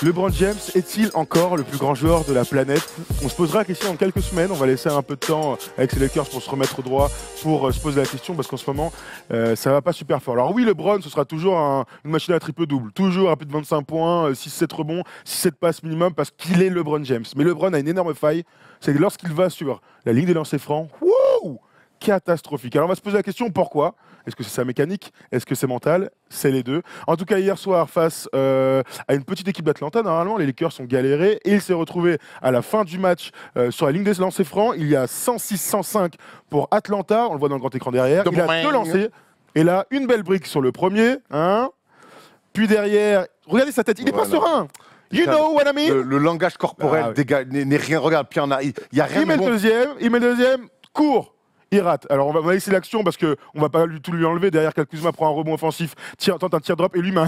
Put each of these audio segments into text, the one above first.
LeBron James est-il encore le plus grand joueur de la planète? On se posera la question dans quelques semaines. On va laisser un peu de temps avec ces Lakers pour se remettre droit, pour se poser la question, parce qu'en ce moment, ça va pas super fort. Alors oui, LeBron, ce sera toujours une machine à triple-double. Toujours à plus de 25 points, 6-7 rebonds, 6-7 passes minimum, parce qu'il est LeBron James. Mais LeBron a une énorme faille, c'est que lorsqu'il va sur la ligne des lancers francs, wouh, catastrophique. Alors on va se poser la question, pourquoi? Est-ce que c'est sa mécanique? Est-ce que c'est mental? C'est les deux. En tout cas, hier soir, face à une petite équipe d'Atlanta, normalement, les Lakers ont galéré et il s'est retrouvé à la fin du match sur la ligne des lancers francs. Il y a 106-105 pour Atlanta. On le voit dans le grand écran derrière. Il a deux lancers. Et là, une belle brique sur le premier. Hein. Puis derrière, regardez sa tête. Il n'est pas serein. You know what I mean? Le langage corporel n'est rien. Regarde, puis il y a rien. Il met le deuxième, court. Il rate. Alors on va laisser l'action parce qu'on ne va pas du tout lui enlever. Derrière, Kuzma prend un rebond offensif, tente un tir drop et lui met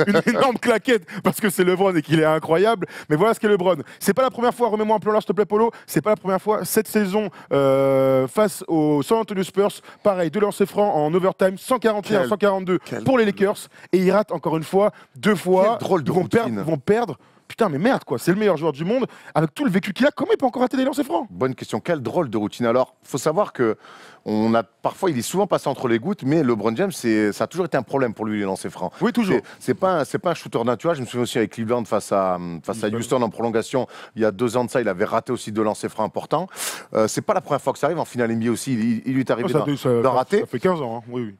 une énorme claquette parce que c'est LeBron et qu'il est incroyable. Mais voilà ce qu'est LeBron. C'est pas la première fois, remets-moi un plan là s'il te plaît Polo, c'est pas la première fois cette saison face aux San Antonio Spurs. Pareil, deux lancers francs en overtime, 141-142 pour les Lakers. Et il rate encore une fois, deux fois. Quel drôle de Ils vont perdre. Putain, mais merde, quoi. C'est le meilleur joueur du monde. Avec tout le vécu qu'il a, comment il peut encore rater des lancers francs? Bonne question. Quelle drôle de routine. Alors, il faut savoir que parfois, il est souvent passé entre les gouttes, mais LeBron James, ça a toujours été un problème pour lui, les lancers francs. Oui, toujours. C'est pas un shooter naturel. Je me souviens aussi avec Cleveland face à Houston en prolongation. Il y a 2 ans de ça, il avait raté aussi 2 lancers francs importants. C'est pas la première fois que ça arrive. En finale NBA aussi, il lui est arrivé d'en rater. Ça fait 15 ans, hein. Oui.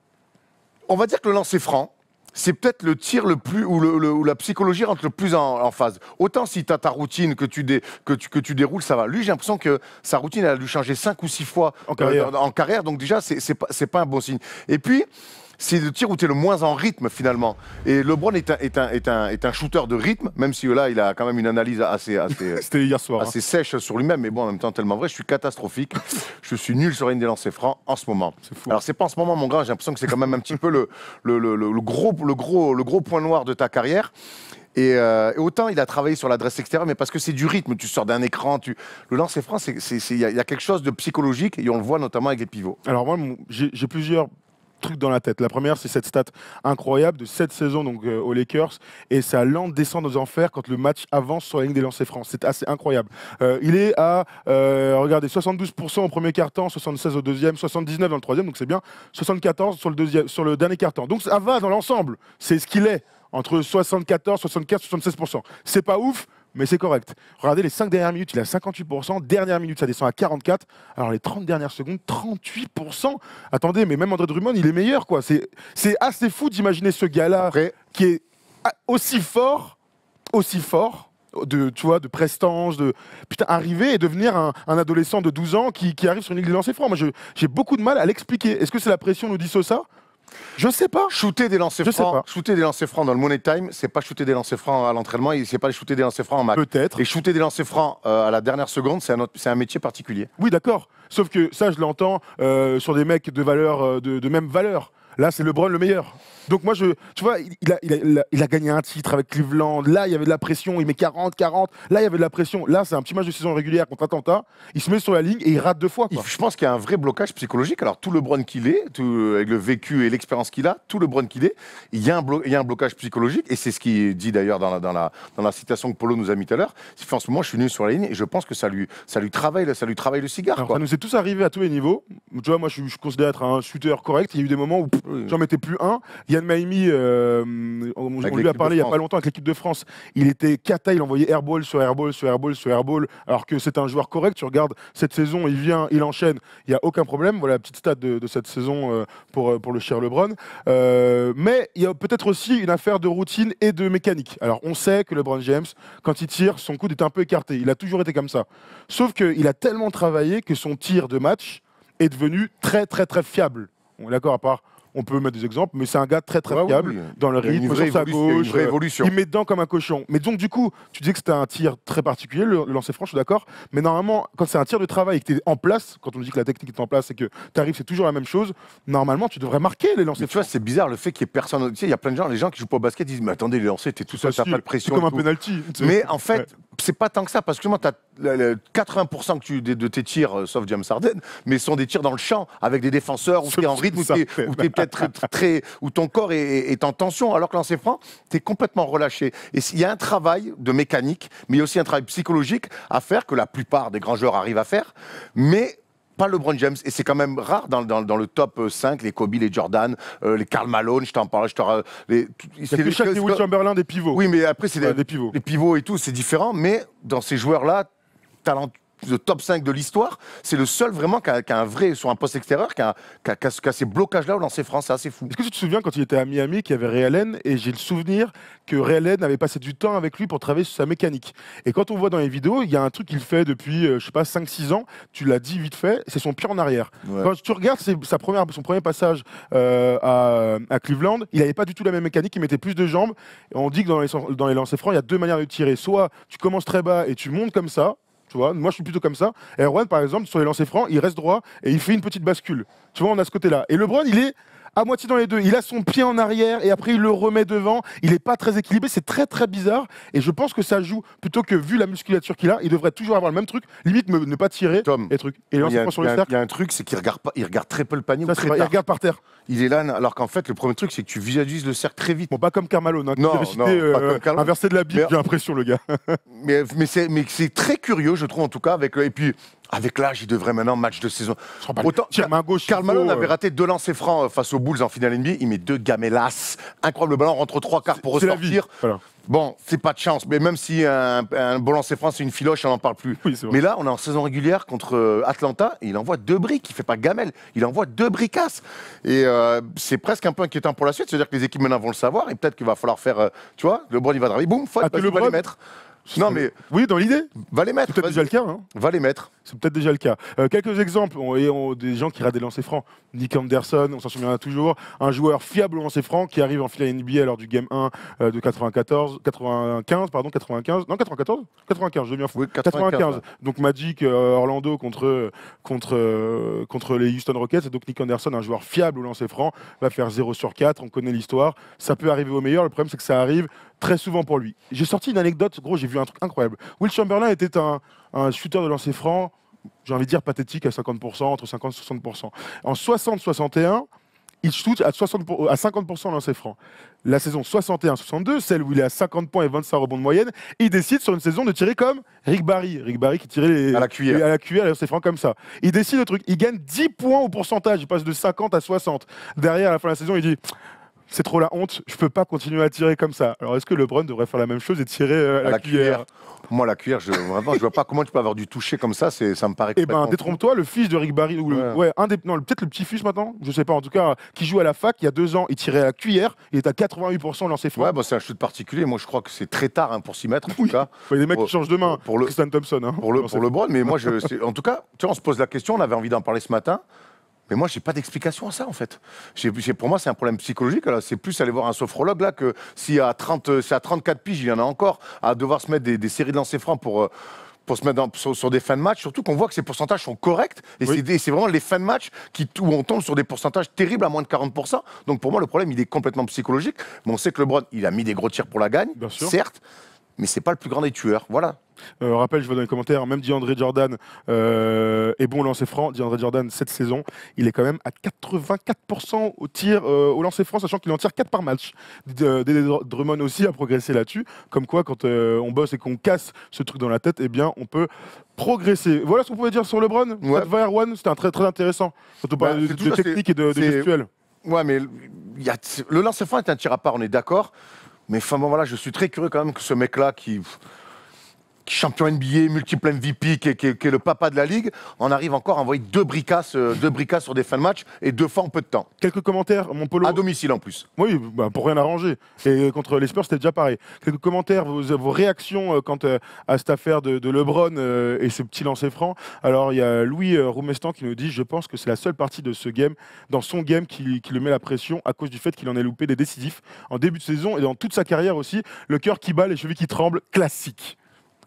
On va dire que le lancer franc, c'est peut-être le tir le plus où la psychologie rentre le plus en phase. Autant si tu as ta routine que tu déroules, ça va. Lui, j'ai l'impression que sa routine, elle a dû changer 5 ou 6 fois en carrière. Donc déjà, c'est pas un bon signe. Et puis, c'est le tir où tu es le moins en rythme finalement. Et LeBron est un shooter de rythme, même si là, il a quand même une analyse assez hier soir, assez sèche sur lui-même. Mais bon, en même temps, tellement vrai, je suis catastrophique. Je suis nul sur une des lancers francs en ce moment. C'est fou. Alors, c'est pas en ce moment, mon grand, j'ai l'impression que c'est quand même un petit peu le gros point noir de ta carrière. Et autant il a travaillé sur l'adresse extérieure, mais parce que c'est du rythme, tu sors d'un écran, le lancer franc, il y a quelque chose de psychologique et on le voit notamment avec les pivots. Alors moi, j'ai plusieurs trucs dans la tête. La première, c'est cette stat incroyable de 7 saisons donc, aux Lakers et sa lente descente aux enfers quand le match avance sur la ligne des lancers francs. C'est assez incroyable. Il est à, regardez, 72% au premier quart-temps, 76 au deuxième, 79 dans le troisième, donc c'est bien, 74 sur le dernier quart-temps. Donc ça va dans l'ensemble. C'est ce qu'il est. Entre 74, 75, 76%. C'est pas ouf, mais c'est correct. Regardez les 5 dernières minutes, il a 58%. Dernière minute, ça descend à 44%. Alors les 30 dernières secondes, 38%. Attendez, mais même André Drummond, il est meilleur, quoi. C'est assez fou d'imaginer ce gars-là qui est aussi fort, de prestance, arriver et devenir un adolescent de 12 ans qui arrive sur une ligne de lancer franc. Moi, j'ai beaucoup de mal à l'expliquer. Est-ce que c'est la pression, nous dit Sosa? Je sais pas. Shooter des lancers francs dans le Money Time, c'est pas shooter des lancers francs à l'entraînement, c'est pas shooter des lancers francs en match. Peut-être. Et shooter des lancers francs à la dernière seconde, c'est un métier particulier. Oui, d'accord. Sauf que ça, je l'entends sur des mecs de valeur, de même valeur. Là, c'est LeBron le meilleur. Donc moi, tu vois, il a gagné un titre avec Cleveland. Là, il y avait de la pression. Il met 40-40. Là, il y avait de la pression. Là, c'est un petit match de saison régulière contre Atlanta. Il se met sur la ligne et il rate 2 fois, quoi. Je pense qu'il y a un vrai blocage psychologique. Alors, tout LeBron qu'il est, avec le vécu et l'expérience qu'il a, tout LeBron qu'il est, il y a un blocage psychologique. Et c'est ce qu'il dit d'ailleurs dans la citation que Polo nous a mis tout à l'heure. C'est qu'en ce moment, je suis nul sur la ligne et je pense que ça lui travaille le cigare. Alors, ça nous est tous arrivé à tous les niveaux. Tu vois, moi, je considère être un shooter correct. Il y a eu des moments où j'en mettais plus un. Yann Maimi, on lui a parlé il n'y a pas longtemps avec l'équipe de France. Il était cata, il envoyait airball sur airball sur airball sur airball, alors que c'est un joueur correct. Tu regardes cette saison, il vient, il enchaîne, il n'y a aucun problème. Voilà la petite stat de cette saison pour le cher LeBron. Mais il y a peut-être aussi une affaire de routine et de mécanique. Alors on sait que LeBron James, quand il tire, son coude est un peu écarté. Il a toujours été comme ça. Sauf qu'il a tellement travaillé que son tir de match est devenu très très très fiable. On est d'accord, à part on peut mettre des exemples, mais c'est un gars très très fiable dans le rythme, sur sa gauche, il met dedans comme un cochon. Mais donc du coup, tu disais que c'était un tir très particulier, le lancer franc, je suis d'accord, mais normalement, quand c'est un tir de travail et que tu es en place, quand on dit que la technique est en place et que tu arrives, c'est toujours la même chose, normalement, tu devrais marquer les lancers francs. Tu vois, c'est bizarre le fait qu'il y ait personne, tu sais, il y a plein de gens, les gens qui jouent pas au basket disent, mais attendez, les lancers, t'es tout seul, t'as pas de pression. C'est comme un penalty. Mais en fait, c'est pas tant que ça, parce que tu as 80% de tes tirs, sauf James Harden, mais sont des tirs dans le champ, avec des défenseurs, où tu es en rythme, où tu es où ton corps est en tension, alors que lancer franc, tu es complètement relâché. Et il y a un travail de mécanique, mais il y a aussi un travail psychologique à faire, que la plupart des grands joueurs arrivent à faire, mais pas LeBron James. Et c'est quand même rare dans le top 5, les Kobe, les Jordan, les Karl Malone, je t'en parle. C'est chaque Will Chamberlain des pivots. Oui, mais après, c'est des pivots. Les pivots et tout, c'est différent, mais dans ces joueurs-là, le top 5 de l'histoire, c'est le seul vraiment qui a un vrai, sur un poste extérieur, qui a ces blocages-là au lancer franc, c'est assez fou. Est-ce que tu te souviens quand il était à Miami, qu'il y avait Ray Allen, et j'ai le souvenir que Ray Allen avait passé du temps avec lui pour travailler sur sa mécanique. Et quand on voit dans les vidéos, il y a un truc qu'il fait depuis, je sais pas, 5-6 ans, tu l'as dit vite fait, c'est son pied en arrière. Ouais. Quand tu regardes son premier passage à Cleveland, il n'avait pas du tout la même mécanique, il mettait plus de jambes. Et on dit que dans les lancers francs, il y a deux manières de tirer. Soit tu commences très bas et tu montes comme ça, tu vois, moi je suis plutôt comme ça. Et Erwan, par exemple, sur les lancers francs, il reste droit et il fait une petite bascule. Tu vois, on a ce côté-là. Et LeBron, il est à moitié dans les deux. Il a son pied en arrière et après il le remet devant. Il n'est pas très équilibré. C'est très très bizarre. Et je pense que ça joue, plutôt que vu la musculature qu'il a, il devrait toujours avoir le même truc. Limite ne pas tirer. Tom, et truc. Et il y a un truc, c'est qu'il regarde très peu le panier. Il regarde par terre. Il est là, alors qu'en fait, le premier truc, c'est que tu visualises le cercle très vite. Bon, pas comme Carmelo, hein, non, un verset de la Bible, j'ai l'impression, le gars. mais c'est très curieux, je trouve, en tout cas. Et puis, avec l'âge, il devrait maintenant match de saison. Autant, main gauche. Karl Malone avait raté 2 lancers francs face aux Bulls en finale NBA. Il met 2 gamelas. Incroyable, le ballon rentre 3 quarts pour ressortir. Voilà. Bon, c'est pas de chance, mais même si un bon lancer franc, c'est une filoche, on n'en parle plus. Oui, mais là, on est en saison régulière contre Atlanta, et il envoie 2 briques, il fait pas gamelle, il envoie 2 bricasses. Et c'est presque un peu inquiétant pour la suite, c'est-à-dire que les équipes maintenant vont le savoir, et peut-être qu'il va falloir faire, tu vois, LeBron, il va driver, boum, faute, il va les mettre. Non, mais oui, dans l'idée. Va les mettre. C'est peut-être déjà le cas. Hein. Va les mettre. C'est peut-être déjà le cas. Quelques exemples. Des gens qui ratent des lancers francs. Nick Anderson, on s'en souviendra toujours. Un joueur fiable au lancer franc qui arrive en finale NBA lors du Game 1 de 95. Non, 94 95, je vais bien fou. Oui, 95. Donc Magic, Orlando contre les Houston Rockets. Et donc Nick Anderson, un joueur fiable au lancer franc, va faire 0 sur 4. On connaît l'histoire. Ça peut arriver au meilleur. Le problème, c'est que ça arrive très souvent pour lui. J'ai sorti une anecdote. Gros, j'ai vu un truc incroyable. Will Chamberlain était un shooter de lancer franc, j'ai envie de dire pathétique, à 50%, entre 50 et 60%. En 60-61, il shoot à 50% lancer franc. La saison 61-62, celle où il est à 50 points et 25 rebonds de moyenne, il décide sur une saison de tirer comme Rick Barry. Rick Barry qui tirait à la cuillère, les lancers francs comme ça. Il décide le truc. Il gagne 10 points au pourcentage. Il passe de 50 à 60. Derrière, à la fin de la saison, il dit... C'est trop la honte, je peux pas continuer à tirer comme ça. Alors est-ce que LeBron devrait faire la même chose et tirer à la cuillère? Moi, la cuillère, vraiment, je vois pas comment tu peux avoir du toucher comme ça, ça me paraît complètement... Eh ben, détrompe-toi, le fils de Rick Barry, ou peut-être le petit-fils maintenant, je sais pas, en tout cas, qui joue à la fac, il y a 2 ans, il tirait à la cuillère, il est à 88% lancé franc. Ouais, bah, c'est un shoot particulier, moi je crois que c'est très tard pour s'y mettre, en tout cas. Il y a des mecs qui changent de main, pour Tristan Thompson. Hein, pour LeBron, mais moi, en tout cas, tu vois, on se pose la question, on avait envie d'en parler ce matin. Mais moi, j'ai pas d'explication à ça, en fait. Pour moi, c'est un problème psychologique. C'est plus aller voir un sophrologue, là, que si à 34 piges, il y en a encore, à devoir se mettre des séries de lancers francs pour se mettre sur des fins de match. Surtout qu'on voit que ces pourcentages sont corrects. Et c'est vraiment les fins de match où on tombe sur des pourcentages terribles à moins de 40%. Donc pour moi, le problème, il est complètement psychologique. Mais on sait que LeBron, il a mis des gros tirs pour la gagne, certes. Mais c'est pas le plus grand des tueurs, voilà. Rappel, je vois dans les commentaires, même DeAndre Jordan est bon au lancer franc. DeAndre Jordan, cette saison, il est quand même à 84% au tir, au lancer franc, sachant qu'il en tire 4 par match. Drummond aussi a progressé là-dessus. Comme quoi, quand on bosse et qu'on casse ce truc dans la tête, eh bien, on peut progresser. Voilà ce qu'on pouvait dire sur LeBron. Ouais. C'était très, très intéressant. Quand on parle de technique et de gestuelle. Ouais, mais le lancer franc est un tir à part, on est d'accord. Mais enfin, bon, voilà, je suis très curieux quand même que ce mec-là qui champion NBA, multiple MVP, qui est le papa de la ligue, on arrive encore à envoyer 2 bricasses sur des fins de match et 2 fois en peu de temps. Quelques commentaires, mon Polo. À domicile en plus. Oui, pour rien arranger. Et contre les Spurs, c'était déjà pareil. Quelques commentaires, vos réactions quant à cette affaire de LeBron et ce petit lancer franc. Alors, il y a Louis Roumestan qui nous dit « Je pense que c'est la seule partie de ce game, dans son game, qui le met la pression à cause du fait qu'il en ait loupé des décisifs en début de saison et dans toute sa carrière aussi. Le cœur qui bat, les chevilles qui tremblent, classique. »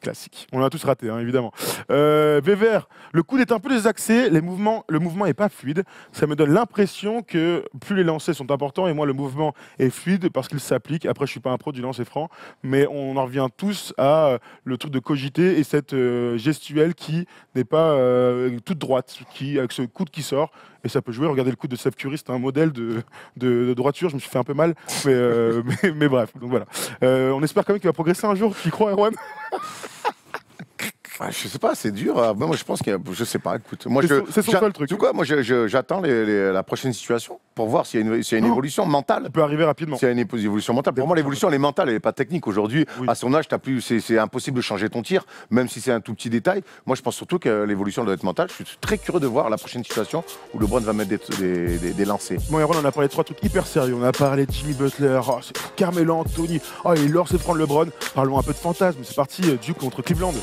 Classique. On l'a tous raté, hein, évidemment. Weber, le coude est un peu désaxé, le mouvement est pas fluide. Ça me donne l'impression que plus les lancers sont importants et moins le mouvement est fluide parce qu'il s'applique. Après, je suis pas un pro du lancer franc, mais on en revient tous à le truc de cogiter et cette gestuelle qui n'est pas toute droite, avec ce coude qui sort. Et ça peut jouer. Regardez le coude de Steph Curry, c'est un modèle de droiture. Je me suis fait un peu mal, mais bref. Donc voilà. On espère quand même qu'il va progresser un jour. Tu y crois, Erwan? Je sais pas, c'est dur. Moi, je pense je sais pas. Écoute, moi, c'est son seul truc. Tu sais quoi, moi, j'attends la prochaine situation pour voir s'il y a une évolution mentale. Ça peut arriver rapidement. S'il y a une évolution mentale. Pour moi, l'évolution, elle est mentale, elle n'est pas technique. Aujourd'hui, à son âge, c'est impossible de changer ton tir, même si c'est un tout petit détail. Moi, je pense surtout que l'évolution doit être mentale. Je suis très curieux de voir la prochaine situation où LeBron va mettre des lancers. Bon, Erwan, on a parlé de 3 trucs hyper sérieux. On a parlé de Jimmy Butler, Carmelo Anthony, il lance et prendre LeBron. Parlons un peu de fantasme. C'est parti, Duke contre Cleveland.